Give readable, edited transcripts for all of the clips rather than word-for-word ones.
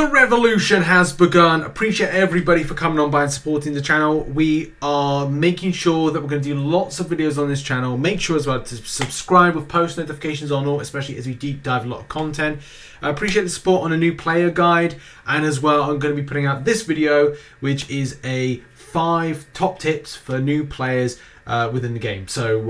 The revolution has begun. Appreciate everybody for coming on by and supporting the channel. We are making sure that we're going to do lots of videos on this channel. Make sure as well to subscribe with post notifications on all, especially as we deep dive a lot of content. I appreciate the support on a new player guide, and as well I'm going to be putting out this video, which is a 5 top tips for new players within the game. So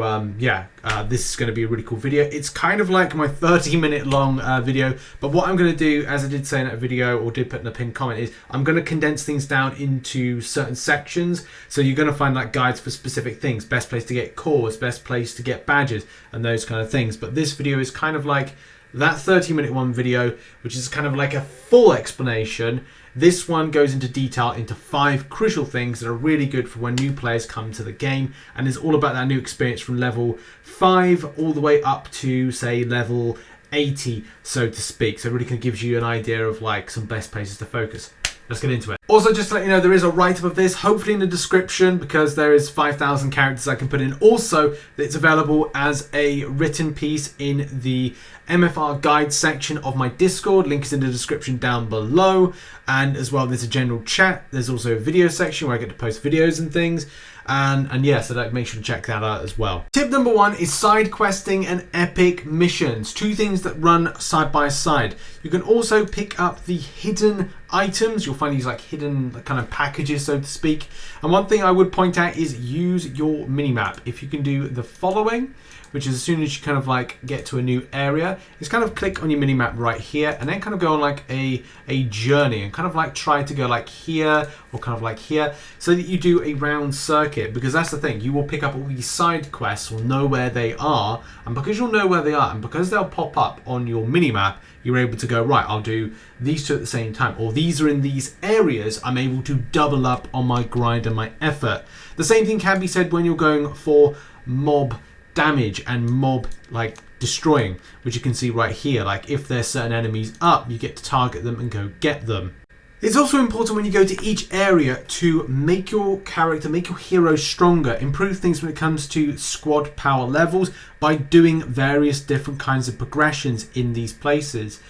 this is going to be a really cool video. It's kind of like my 30-minute long video, but what I'm going to do, as I did say in that video or did put in a pinned comment, is I'm going to condense things down into certain sections. So you're going to find like guides for specific things, best place to get cores, best place to get badges, and those kind of things. But this video is kind of like that 30-minute one video, which is kind of like a full explanation. This one goes into detail into 5 crucial things that are really good for when new players come to the game, and it's all about that new experience from level 5 all the way up to, say, level 80, so to speak. So it really kind of gives you an idea of like some best places to focus. Let's get into it. Also, just to let you know, there is a write-up of this, hopefully in the description, because there is 5,000 characters I can put in. Also, it's available as a written piece in the MFR guide section of my Discord. Link is in the description down below. And as well, there's a general chat. There's also a video section where I get to post videos and things. And yeah, so make sure to check that out as well. Tip number 1 is side questing and epic missions. 2 things that run side by side. You can also pick up the hidden items. You'll find these like hidden kind of packages, so to speak. And one thing I would point out is use your minimap. If you can do the following, which is as soon as you kind of like get to a new area, is kind of click on your minimap right here and then kind of go on like a journey and kind of like try to go like here or kind of like here, so that you do a round circuit. Because that's the thing, you will pick up all these side quests or know where they are, and because you'll know where they are and because they'll pop up on your minimap, you're able to go, right, I'll do these 2 at the same time, or these are in these areas. I'm able to double up on my grind and my effort. The same thing can be said when you're going for mob damage and mob like destroying, which you can see right here. Like if there's certain enemies up, you get to target them and go get them. It's also important when you go to each area to make your character, make your hero stronger, improve things when it comes to squad power levels by doing various different kinds of progressions in these places.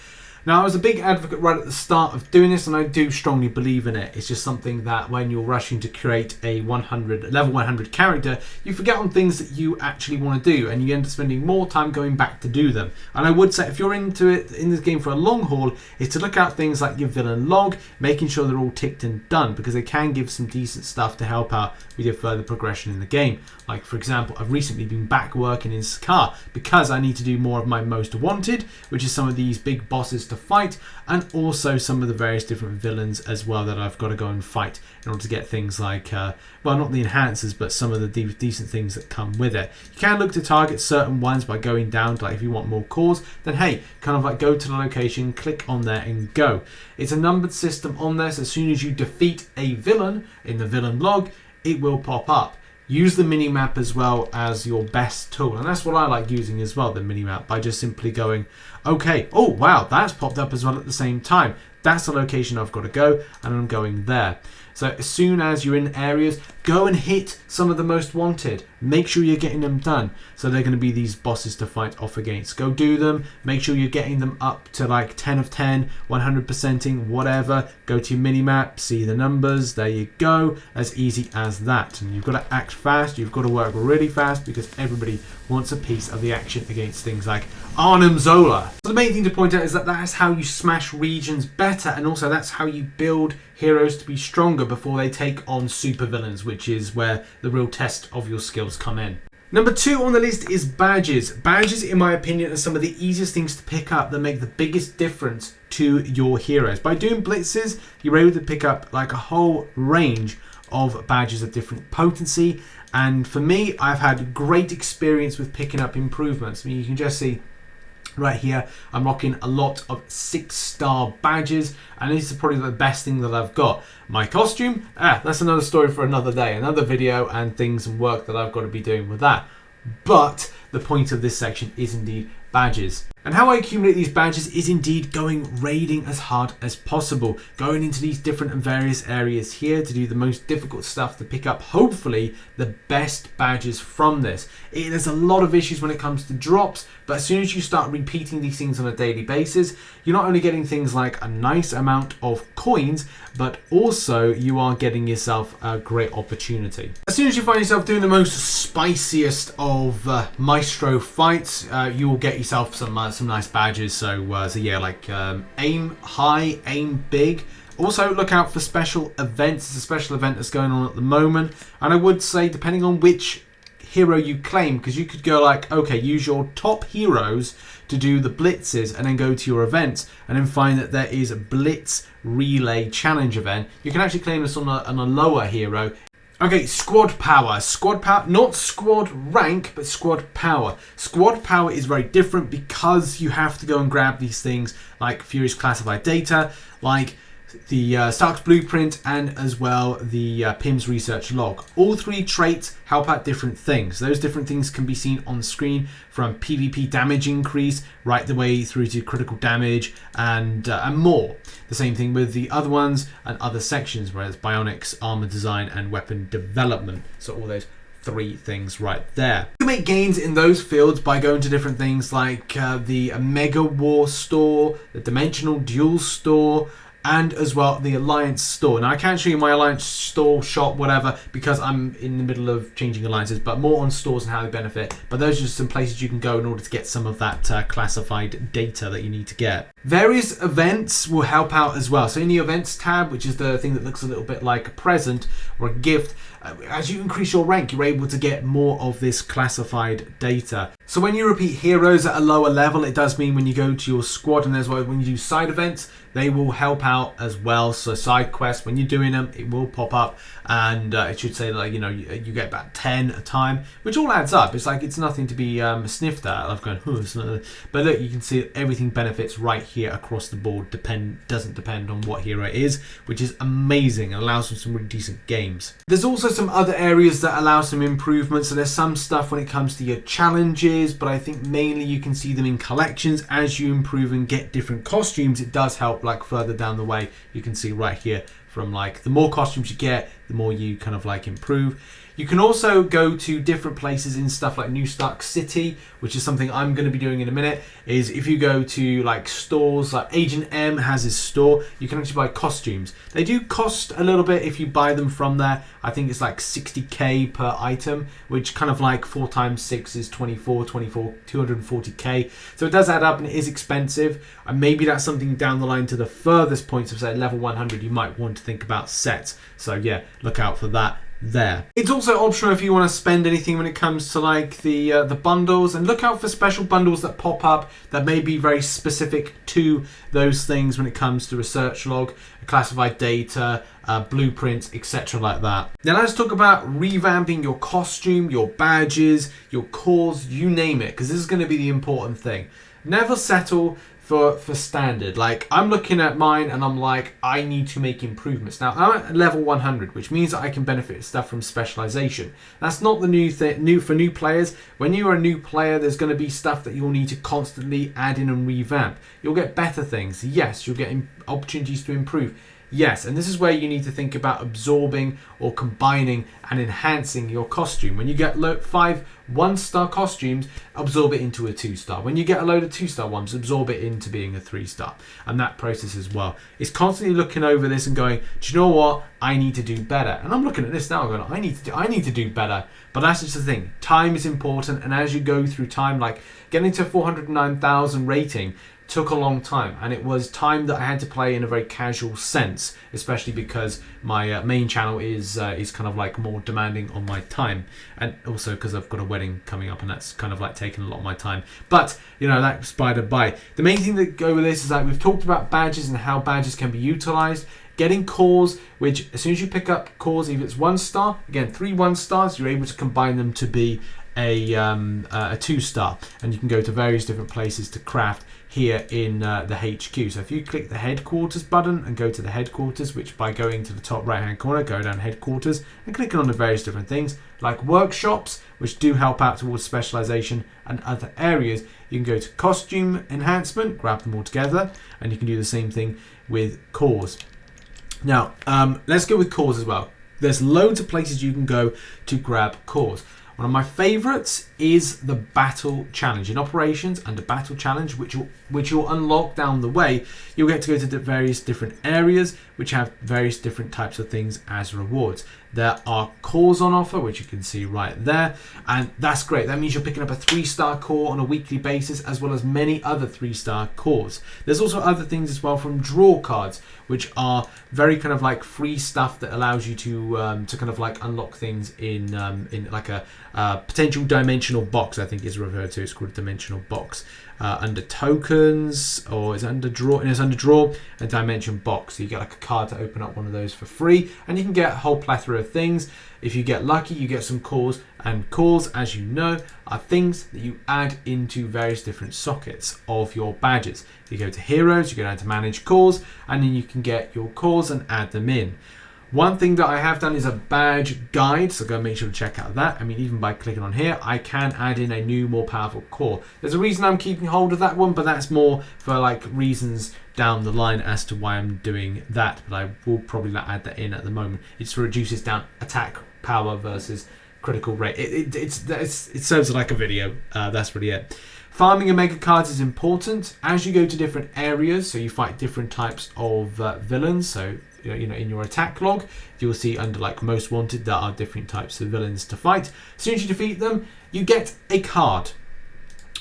Now, I was a big advocate right at the start of doing this, and I do strongly believe in it. It's just something that when you're rushing to create a level 100 character, you forget on things that you actually want to do, and you end up spending more time going back to do them. And I would say if you're into it in this game for a long haul, is to look out things like your villain log, making sure they're all ticked and done, because they can give some decent stuff to help out with your further progression in the game. Like, for example, I've recently been back working in Scar because I need to do more of my most wanted, which is some of these big bosses to fight, and also some of the various different villains as well that I've got to go and fight in order to get things like, well, not the enhancers, but some of the decent things that come with it. You can look to target certain ones by going down to, like, if you want more cores, then hey, kind of like go to the location, click on there and go. It's a numbered system on there, so as soon as you defeat a villain in the villain log, it will pop up. Use the minimap as well as your best tool, and that's what I like using as well, the minimap, by just simply going, okay, oh wow, that's popped up as well at the same time. That's the location I've got to go, and I'm going there. So as soon as you're in areas, go and hit some of the most wanted. Make sure you're getting them done. So they're going to be these bosses to fight off against. Go do them. Make sure you're getting them up to like 10 of 10, 100%ing, whatever. Go to your minimap, see the numbers. There you go. As easy as that. And you've got to act fast. You've got to work really fast because everybody wants a piece of the action against things like Arnhem Zola. So the main thing to point out is that that's how you smash regions better, and also that's how you build heroes to be stronger before they take on super villains, which is where the real test of your skills come in. Number 2 on the list is badges. Badges, in my opinion, are some of the easiest things to pick up that make the biggest difference to your heroes. By doing blitzes, you're able to pick up like a whole range of badges of different potency, and for me, I've had great experience with picking up improvements. I mean, you can just see right here, I'm rocking a lot of 6-star badges, and this is probably the best thing that I've got. My costume, that's another story for another day, another video, and things and work that I've got to be doing with that. But the point of this section is indeed badges. And how I accumulate these badges is indeed going raiding as hard as possible, going into these different and various areas here to do the most difficult stuff to pick up, hopefully, the best badges from this. There's a lot of issues when it comes to drops, but as soon as you start repeating these things on a daily basis, you're not only getting things like a nice amount of coins, but also you are getting yourself a great opportunity. As soon as you find yourself doing the most spiciest of maestro fights, you will get yourself some nice badges. So yeah, like aim high, aim big. Also look out for special events. It's a special event that's going on at the moment, and I would say depending on which hero you claim, because you could go like, okay, use your top heroes to do the blitzes and then go to your events and then find that there is a Blitz Relay challenge event. You can actually claim this on a lower hero. Okay, squad power. Squad power, not squad rank, but squad power. Squad power is very different because you have to go and grab these things like Furious classified data, like the Stark's blueprint, and as well the Pim's research log. All three traits help out different things. Those different things can be seen on screen, from PvP damage increase right the way through to critical damage and more. The same thing with the other ones and other sections, whereas bionics, armor design, and weapon development. So all those three things right there. You can make gains in those fields by going to different things like the Mega War store, the Dimensional Duel store, and as well the Alliance store. Now I can't show you my Alliance store, shop, whatever, because I'm in the middle of changing alliances, but more on stores and how they benefit. But those are just some places you can go in order to get some of that classified data that you need to get. Various events will help out as well. So in the events tab, which is the thing that looks a little bit like a present or a gift, as you increase your rank, you're able to get more of this classified data. So when you repeat heroes at a lower level, it does mean when you go to your squad, and as well when you do side events, they will help out as well. So side quests, when you're doing them, it will pop up, and it should say like, you know, you get about 10 a time, which all adds up. It's like, it's nothing to be sniffed at. I've gone, but look, you can see everything benefits right here across the board. Doesn't depend on what hero it is, which is amazing and allows for some really decent games. There's also some other areas that allow some improvements. So there's some stuff when it comes to your challenges, but I think mainly you can see them in collections. As you improve and get different costumes, it does help. Like further down the way, you can see right here, from like the more costumes you get, the more you kind of like improve. You can also go to different places in stuff like New Stark City, which is something I'm going to be doing in a minute. Is if you go to like stores, like Agent M has his store, you can actually buy costumes. They do cost a little bit if you buy them from there. I think it's like 60k per item, which kind of like 4 times 6 is 24, 240k. So it does add up and it is expensive. And maybe that's something down the line to the furthest points of say level 100 you might want to think about sets. So yeah, look out for that there. It's also optional if you want to spend anything when it comes to like the bundles, and look out for special bundles that pop up that may be very specific to those things when it comes to research log, classified data, blueprints, etc. like that. Now let's talk about revamping your costume, your badges, your cores, you name it, because this is going to be the important thing. Never settle for standard. Like, I'm looking at mine and I'm like, I need to make improvements. Now I'm at level 100, which means that I can benefit stuff from specialization. That's not the new thing for new players. When you are a new player, there's going to be stuff that you'll need to constantly add in and revamp. You'll get better things, yes. You'll get opportunities to improve, yes. And this is where you need to think about absorbing or combining and enhancing your costume. When you get 5 1-star costumes, absorb it into a 2-star. When you get a load of 2-star ones, absorb it into being a 3-star. And that process as well. It's constantly looking over this and going, do you know what? I need to do better. And I'm looking at this now going, I need to do better. But that's just the thing. Time is important. And as you go through time, like getting to 409,000 rating took a long time, and it was time that I had to play in a very casual sense, especially because my main channel is kind of like more demanding on my time, and also because I've got a wedding coming up and that's kind of like taking a lot of my time. But you know, that's by the by. The main thing that go with this is that we've talked about badges and how badges can be utilized. Getting cores, which as soon as you pick up cores, if it's 1-star, again 3 1-stars, you're able to combine them to be a 2-star, and you can go to various different places to craft here in the HQ. So if you click the headquarters button and go to the headquarters, which by going to the top right hand corner, go down headquarters and clicking on the various different things like workshops, which do help out towards specialization and other areas, you can go to costume enhancement, grab them all together, and you can do the same thing with cores. Now, let's go with cores as well. There's loads of places you can go to grab cores. One of my favorites is the battle challenge. In operations, under battle challenge, which you'll unlock down the way, you'll get to go to the various different areas which have various different types of things as rewards. There are cores on offer, which you can see right there, and that's great. That means you're picking up a 3-star core on a weekly basis, as well as many other 3-star cores. There's also other things as well from draw cards, which are very kind of like free stuff that allows you to kind of like unlock things in like a potential dimensional box, I think is referred to. It's called a dimensional box. Under tokens, or is it under draw? And it's under draw and dimension box. So you get like a card to open up one of those for free, and you can get a whole plethora of things. If you get lucky, you get some cores, and cores, as you know, are things that you add into various different sockets of your badges. You go to heroes, you go down to manage cores, and then you can get your cores and add them in. One thing that I have done is a badge guide, so go and make sure to check out that. I mean, even by clicking on here, I can add in a new, more powerful core. There's a reason I'm keeping hold of that one, but that's more for like reasons down the line as to why I'm doing that. But I will probably not add that in at the moment. It reduces down attack power versus critical rate. It serves like a video. That's really it. Farming and mega cards is important as you go to different areas. So you fight different types of villains. So you know, in your attack log, you'll see under like most wanted, there are different types of villains to fight. As soon as you defeat them, you get a card,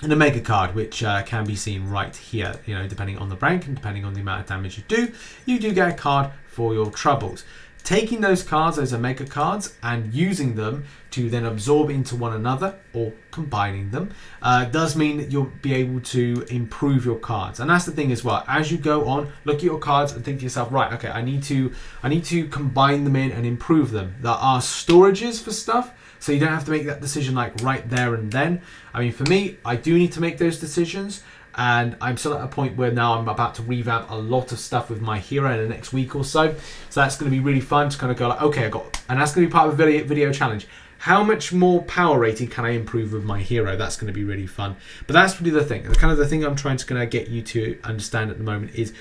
and a mega card, which can be seen right here. You know, depending on the rank and depending on the amount of damage you do get a card for your troubles. Taking those cards, those are mega cards, and using them to then absorb into one another or combining them does mean that you'll be able to improve your cards. And that's the thing as well. As you go on, look at your cards and think to yourself, right, okay, I need to combine them in and improve them. There are storages for stuff, so you don't have to make that decision like right there and then. I mean, for me, I do need to make those decisions. And I'm still at a point where now I'm about to revamp a lot of stuff with my hero in the next week or so. So that's going to be really fun to kind of go like, okay, and that's going to be part of a video challenge. How much more power rating can I improve with my hero? That's going to be really fun. But that's really the thing. The thing I'm trying to kind of get you to understand at the moment is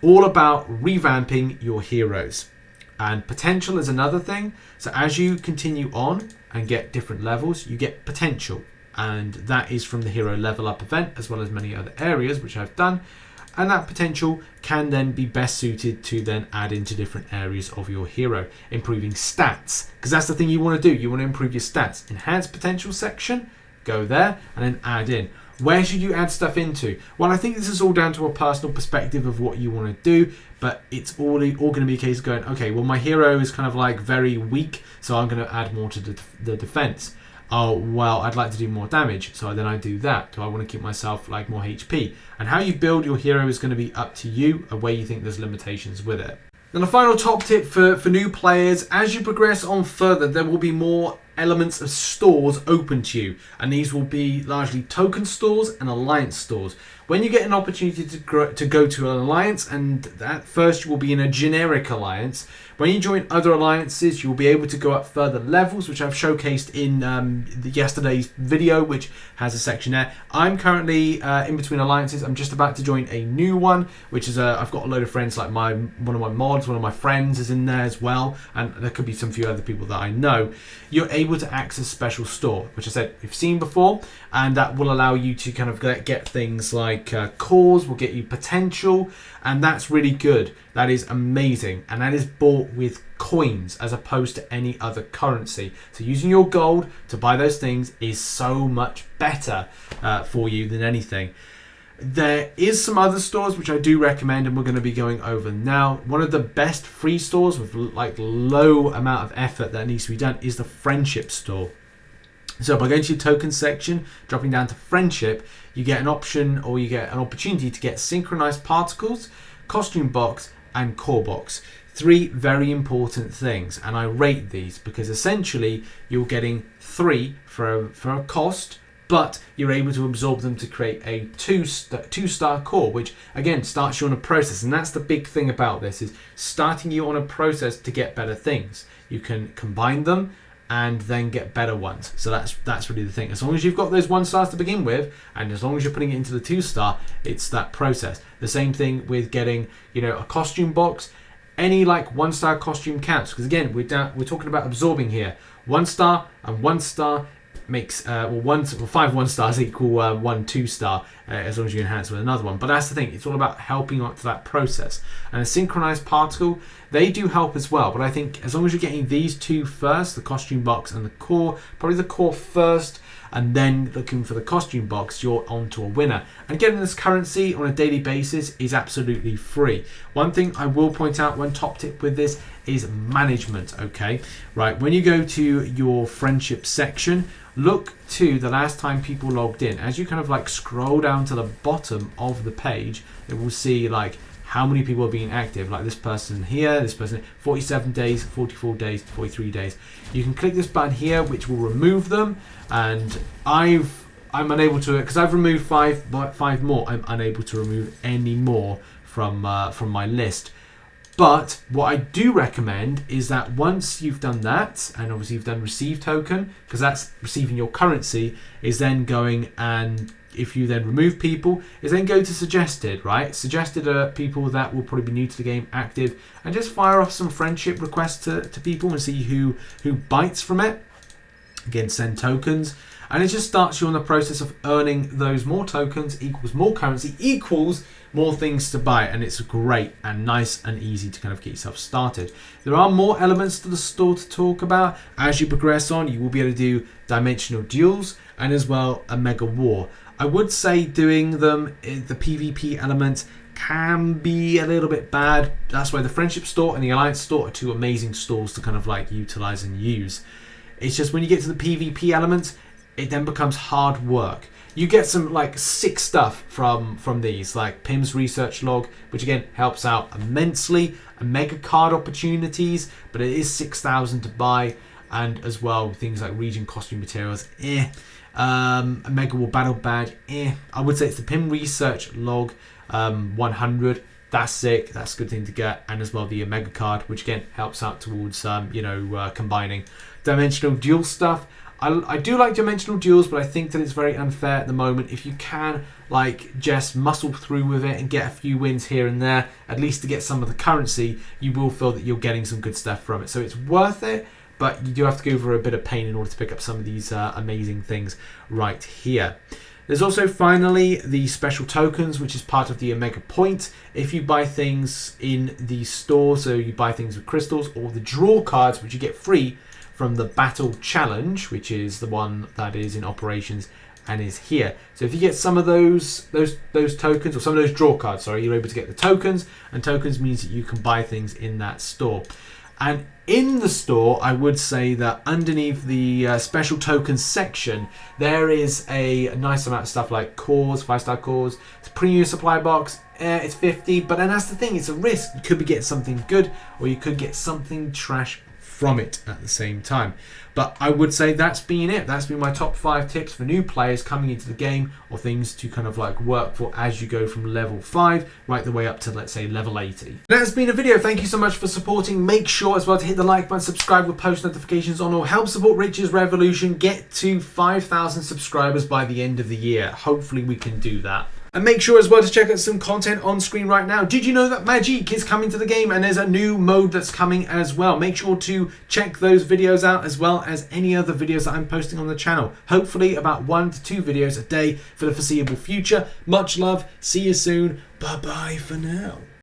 all about revamping your heroes. And potential is another thing. So as you continue on and get different levels, you get potential. And that is from the hero level up event, as well as many other areas which I've done, and that potential can then be best suited to then add into different areas of your hero, improving stats, because that's the thing you want to do. You want to improve your stats. Enhance potential section, go there and then add in. Where should you add stuff into? Well, I think this is all down to a personal perspective of what you want to do, but it's all going to be a case of going, okay, well, my hero is kind of like very weak, so I'm going to add more to the defense. Oh, well, I'd like to do more damage, so then I do that. Do I want to keep myself like more HP? And how you build your hero is going to be up to you, and where you think there's limitations with it. Then the final top tip for new players, as you progress on further, there will be more elements of stores open to you, and these will be largely token stores and alliance stores. When you get an opportunity to go to an alliance, and at first you will be in a generic alliance, when you join other alliances, you'll be able to go up further levels, which I've showcased in yesterday's video, which has a section there. I'm currently in between alliances. I'm just about to join a new one, which is I've got a load of friends, like one of my mods, one of my friends is in there as well, and there could be some few other people that I know. You're able to access special store, which I said you've seen before, and that will allow you to kind of get things like cores, will get you potential, and that's really good. That is amazing, and that is bought with coins as opposed to any other currency. So using your gold to buy those things is so much better for you than anything. There is some other stores which I do recommend, and we're going to be going over now. One of the best free stores with like low amount of effort that needs to be done is the friendship store. So by going to your token section, dropping down to friendship, you get an option, or you get an opportunity to get synchronized particles, costume box, and core box. 3 very important things, and I rate these because essentially you're getting 3 for a cost, but you're able to absorb them to create a two-star core, which again starts you on a process. And that's the big thing about this, is starting you on a process to get better things. You can combine them and then get better ones. So that's really the thing. As long as you've got those 1 stars to begin with, and as long as you're putting it into the 2-star, it's that process. The same thing with getting, you know, a costume box. Any like 1-star costume counts, because again, we're talking about absorbing here. 1 star and 1 star makes 5 1-stars equal 1 2-star, as long as you enhance with another one. But that's the thing, it's all about helping out to that process. And a synchronized particle, they do help as well, but I think as long as you're getting these two first, the costume box and the core, probably the core first, and then looking for the costume box, you're on to a winner. And getting this currency on a daily basis is absolutely free. One thing I will point out, one top tip with this, is management, okay? Right, when you go to your friendship section, look to the last time people logged in. As you kind of like scroll down to the bottom of the page, it will see like how many people are being active, like this person here, this person, 47 days, 44 days, 43 days. You can click this button here, which will remove them, and I'm unable to, because I've removed five more, I'm unable to remove any more from my list. But what I do recommend is that once you've done that, and obviously you've done receive token, because that's receiving your currency, is then going, and if you then remove people, is then go to suggested, right? Suggested are people that will probably be new to the game, active, and just fire off some friendship requests to people and see who bites from it. Again, send tokens, and it just starts you on the process of earning those more tokens equals more currency equals more things to buy, and it's great and nice and easy to kind of get yourself started. There are more elements to the store to talk about. As you progress on, you will be able to do dimensional duels and as well a mega war. I would say doing them, the PvP element can be a little bit bad. That's why the Friendship Store and the Alliance Store are two amazing stores to kind of like utilize and use. It's just when you get to the PvP elements, it then becomes hard work. You get some like sick stuff from these, like Pim's research log, which again helps out immensely. A mega card opportunities, but it is 6,000 to buy, and as well things like region costume materials. A mega war battle badge. I would say it's the Pim research log 100. That's sick. That's a good thing to get, and as well the mega card, which again helps out towards combining dimensional duel stuff. I do like dimensional duels, but I think that it's very unfair at the moment. If you can like just muscle through with it and get a few wins here and there, at least to get some of the currency, you will feel that you're getting some good stuff from it. So it's worth it, but you do have to go through a bit of pain in order to pick up some of these amazing things right here. There's also finally the special tokens, which is part of the Omega Point. If you buy things in the store, so you buy things with crystals, or the draw cards, which you get free from the Battle Challenge, which is the one that is in operations and is here. So if you get some of those tokens, or some of those draw cards, sorry, you're able to get the tokens, and tokens means that you can buy things in that store. And in the store, I would say that underneath the special tokens section, there is a nice amount of stuff like cores, 5-star cores. It's a premium supply box. It's 50, but then that's the thing. It's a risk. You could be getting something good, or you could get something trash from it at the same time. But I would say that's been it. That's been my top 5 tips for new players coming into the game, or things to kind of like work for as you go from level 5 right the way up to, let's say, level 80. That has been a video. Thank you so much for supporting. Make sure as well to hit the like button, subscribe with post notifications on, or help support Rich's Revolution get to 5,000 subscribers by the end of the year. Hopefully we can do that. And make sure as well to check out some content on screen right now. Did you know that Magic is coming to the game, and there's a new mode that's coming as well? Make sure to check those videos out, as well as any other videos that I'm posting on the channel. Hopefully about 1 to 2 videos a day for the foreseeable future. Much love. See you soon. Bye bye for now.